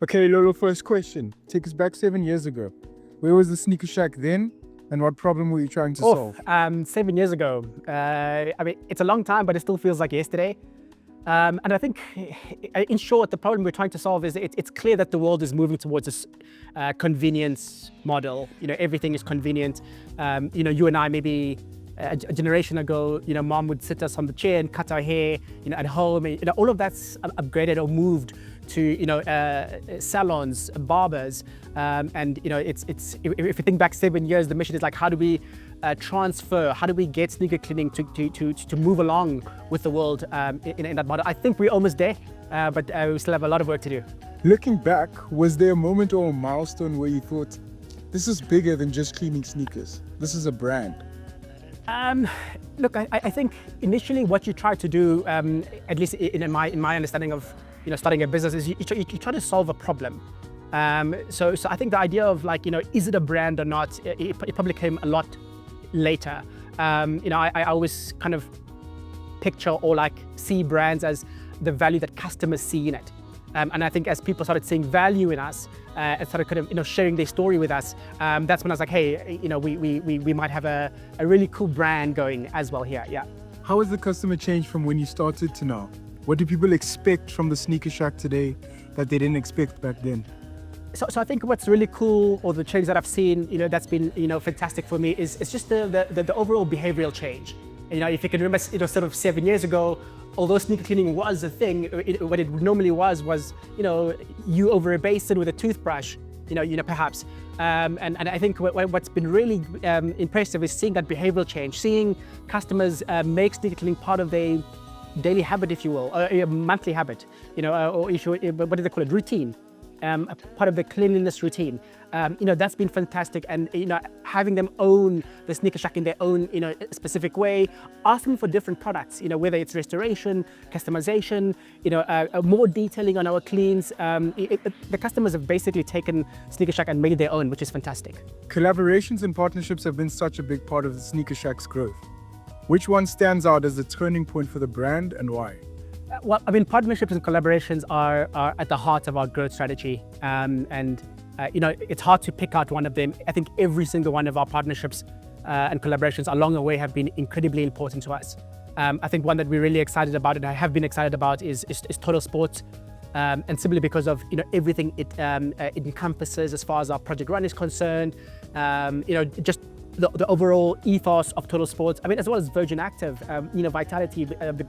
Okay, Lolo, first question. Take us back 7 years ago. Where was the sneaker shack then, and what problem were you trying to solve? 7 years ago. I mean, it's a long time, but it still feels like yesterday. And I think, in short, the problem we're trying to solve is it's clear that the world is moving towards this convenience model. Everything is convenient. You and I, maybe a generation ago, mom would sit us on the chair and cut our hair, at home. All of that's upgraded or moved to salons, barbers, and it's if you think back 7 years, the mission is like, how do we transfer, how do we get sneaker cleaning to move along with the world in that model? I think we're almost there, but we still have a lot of work to do. Looking back, was there a moment or a milestone where you thought, this is bigger than just cleaning sneakers, this is a brand? Look, I think initially what you try to do, at least in my understanding of starting a business, is you try to solve a problem. So I think the idea of is it a brand or not, it probably came a lot later. I always kind of picture or see brands as the value that customers see in it. And I think as people started seeing value in us and started kind of sharing their story with us, that's when I was like, hey, we might have a really cool brand going as well here. Yeah. How has the customer changed from when you started to now? What do people expect from the sneaker shack today that they didn't expect back then? So I think what's really cool, or the change that I've seen, that's been fantastic for me, is just the overall behavioral change. If you can remember, sort of 7 years ago, although sneaker cleaning was a thing, what it normally was you over a basin with a toothbrush, perhaps. And I think what's been really impressive is seeing that behavioral change, seeing customers make sneaker cleaning part of their daily habit, if you will, or a monthly habit, or what do they call it, routine. Part of the cleanliness routine. That's been fantastic, and having them own the sneaker shack in their own specific way, asking for different products, whether it's restoration, customization, more detailing on our cleans. The customers have basically taken sneaker shack and made it their own, which is fantastic. Collaborations and partnerships have been such a big part of the sneaker shack's growth. Which one stands out as the turning point for the brand, and why? Well, I mean, partnerships and collaborations are at the heart of our growth strategy. It's hard to pick out one of them. I think every single one of our partnerships and collaborations along the way have been incredibly important to us. I think one that we're really excited about, and I have been excited about, is Total Sports. And simply because of everything it encompasses as far as our Project Run is concerned, just the overall ethos of Total Sports, I mean, as well as Virgin Active, Vitality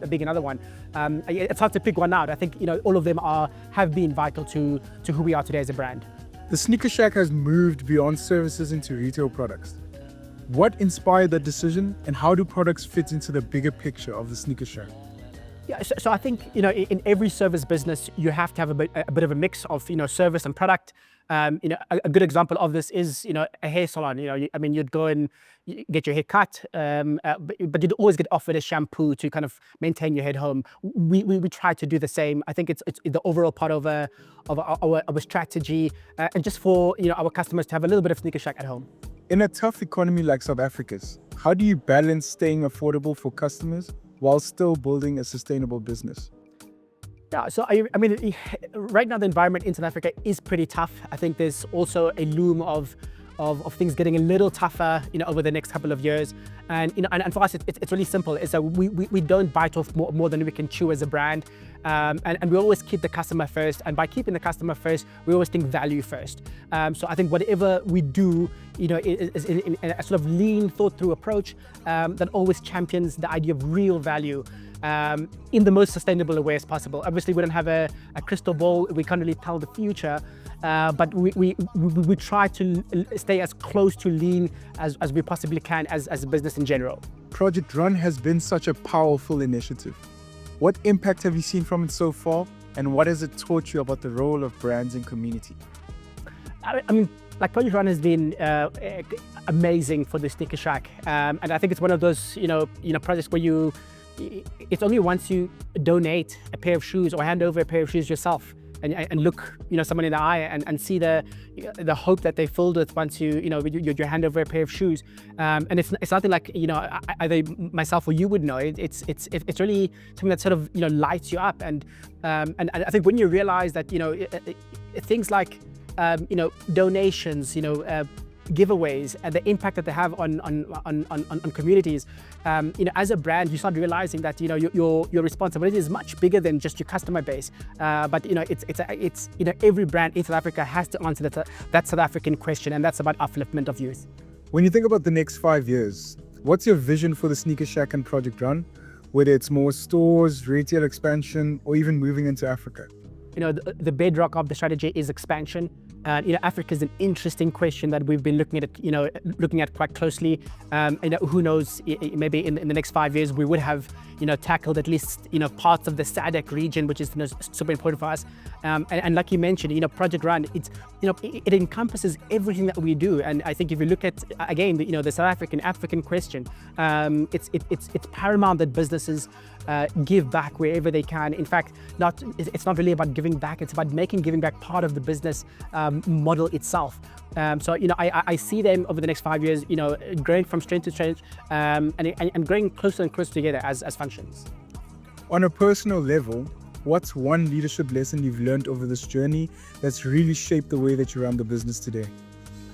being another one. It's hard to pick one out. I think all of them have been vital to who we are today as a brand. The sneaker shack has moved beyond services into retail products. What inspired that decision, and how do products fit into the bigger picture of the sneaker shack? Yeah, so I think in every service business you have to have a bit of a mix of service and product. A good example of this is a hair salon. You'd go and get your hair cut, but you'd always get offered a shampoo to kind of maintain your head home. We try to do the same. I think it's the overall part of our strategy, and just for our customers to have a little bit of sneaker shack at home. In a tough economy like South Africa's, how do you balance staying affordable for customers while still building a sustainable business? Yeah, so I mean, right now the environment in South Africa is pretty tough. I think there's also a loom of things getting a little tougher, over the next couple of years. And and for us, it's really simple. It's that we don't bite off more than we can chew as a brand, and we always keep the customer first. And by keeping the customer first, we always think value first. So I think whatever we do, is in a sort of lean, thought-through approach that always champions the idea of real value. In the most sustainable way as possible. Obviously, we don't have a crystal ball. We can't really tell the future, but we try to stay as close to lean as we possibly can as a business in general. Project Run has been such a powerful initiative. What impact have you seen from it so far, and what has it taught you about the role of brands in community? I mean, Project Run has been amazing for the sneaker shack, and I think it's one of those projects where it's only once you donate a pair of shoes or hand over a pair of shoes yourself and look someone in the eye and see the hope that they filled with once you hand over a pair of shoes, and it's nothing like either myself or you would know. It's really something that sort of lights you up, and I think when you realize that things like donations, giveaways, and the impact that they have on communities. As a brand, you start realizing that your responsibility is much bigger than just your customer base. But it's every brand in South Africa has to answer that South African question, and that's about upliftment of youth. When you think about the next 5 years, what's your vision for the Sneaker Shack and Project Run? Whether it's more stores, retail expansion, or even moving into Africa? The bedrock of the strategy is expansion. Africa is an interesting question that we've been looking at quite closely. Who knows? Maybe in the next 5 years we would have tackled at least parts of the SADC region, which is super important for us. And like you mentioned, Project Run, it encompasses everything that we do. And I think if you look at again the South African question, it's paramount that businesses give back wherever they can. In fact, it's not really about giving back, it's about making giving back part of the business model itself. So I see them over the next 5 years growing from strength to strength, and growing closer and closer together as functions. On a personal level, what's one leadership lesson you've learned over this journey that's really shaped the way that you run the business today?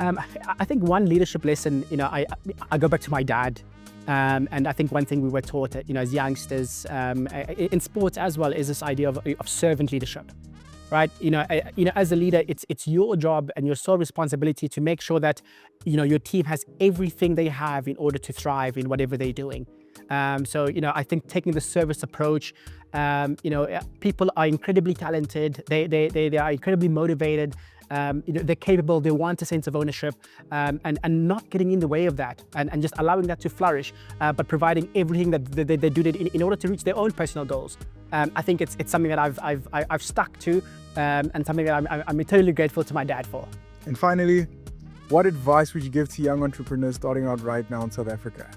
I think one leadership lesson, I go back to my dad. And I think one thing we were taught, as youngsters, in sports as well, is this idea of servant leadership, right? As a leader, it's your job and your sole responsibility to make sure that your team has everything they have in order to thrive in whatever they're doing. So I think taking the service approach, people are incredibly talented. They are incredibly motivated. They're capable, they want a sense of ownership, and not getting in the way of that, and just allowing that to flourish, but providing everything that they do in order to reach their own personal goals. I think it's something that I've stuck to, and something that I'm eternally grateful to my dad for. And finally, what advice would you give to young entrepreneurs starting out right now in South Africa?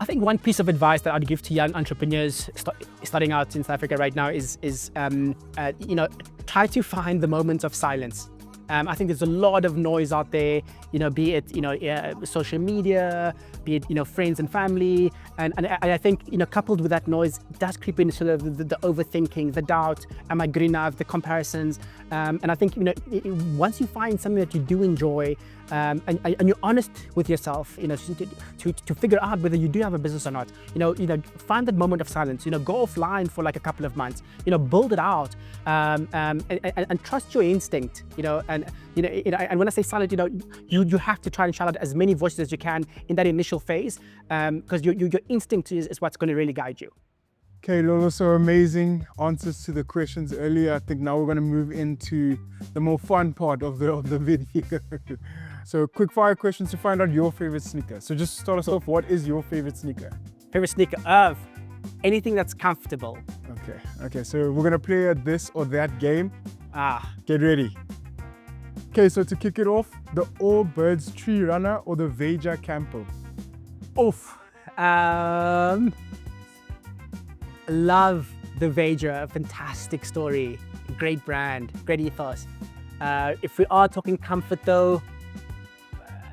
I think one piece of advice that I'd give to young entrepreneurs starting out in South Africa right now is try to find the moments of silence. I think there's a lot of noise out there, be it social media, be it friends and family, and I think coupled with that noise does creep in sort of the overthinking, the doubt, am I good enough, the comparisons, and I think once you find something that you do enjoy, and you're honest with yourself, to figure out whether you do have a business or not, find that moment of silence, go offline for like a couple of months, build it out, and trust your instinct, and when I say silent, you have to try and shout out as many voices as you can in that initial phase, because your instinct is what's going to really guide you. Okay, Lolo, so amazing answers to the questions earlier. I think now we're going to move into the more fun part of the video. So quick fire questions to find out your favorite sneaker. So just start us off, what is your favorite sneaker? Favorite sneaker? Anything that's comfortable. Okay, so we're going to play a this or that game. Get ready. Okay, so to kick it off, the All Birds Tree Runner or the Veja Campo? Oof. Love the Veja, fantastic story, great brand, great ethos. If we are talking comfort though,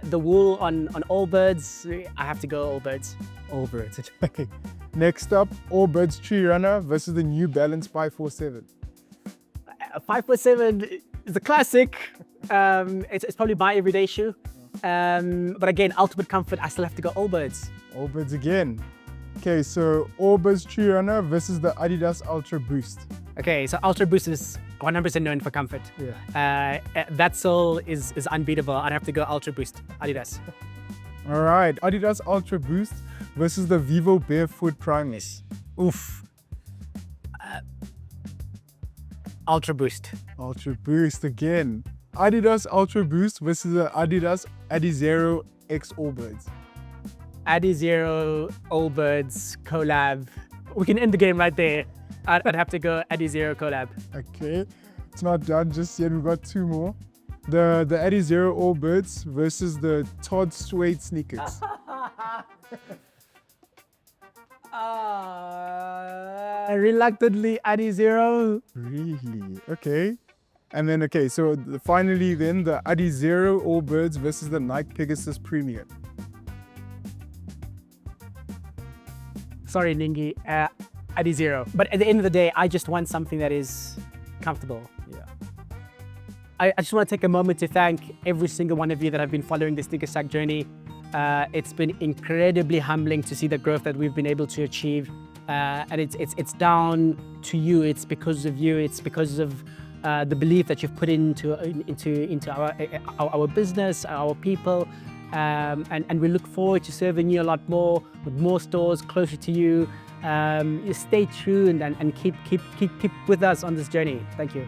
the wool on All Birds, I have to go All Birds. All Birds. Okay. Next up, All Birds Tree Runner versus the New Balance 547. 547 is a classic. It's probably my everyday shoe. But again, ultimate comfort, I still have to go All Birds. All Birds again. Okay, so All Birds Tree Runner versus the Adidas Ultra Boost. Okay, so Ultra Boost is 100% known for comfort. Yeah. That sole is unbeatable. I'd have to go Ultra Boost, Adidas. All right, Adidas Ultra Boost versus the Vivo Barefoot Primus. Oof. Ultra Boost. Ultra Boost again. Adidas Ultra Boost versus the Adidas Adizero X All Birds. Adizero All Birds collab. We can end the game right there. I'd have to go Adizero collab. Okay, it's not done just yet. We've got two more. The Adizero All Birds versus the Todd Suede sneakers. Reluctantly Adizero. Really? Okay. And then, okay, so finally then the Adizero All Birds versus the Nike Pegasus Premium. Sorry, Ningi, Adizero. But at the end of the day, I just want something that is comfortable. Yeah. I just want to take a moment to thank every single one of you that have been following the Sneaker Stack journey. It's been incredibly humbling to see the growth that we've been able to achieve. And it's down to you. It's because of you. It's because of the belief that you've put into our business, our people. And we look forward to serving you a lot more with more stores closer to you. Stay tuned and keep with us on this journey. Thank you.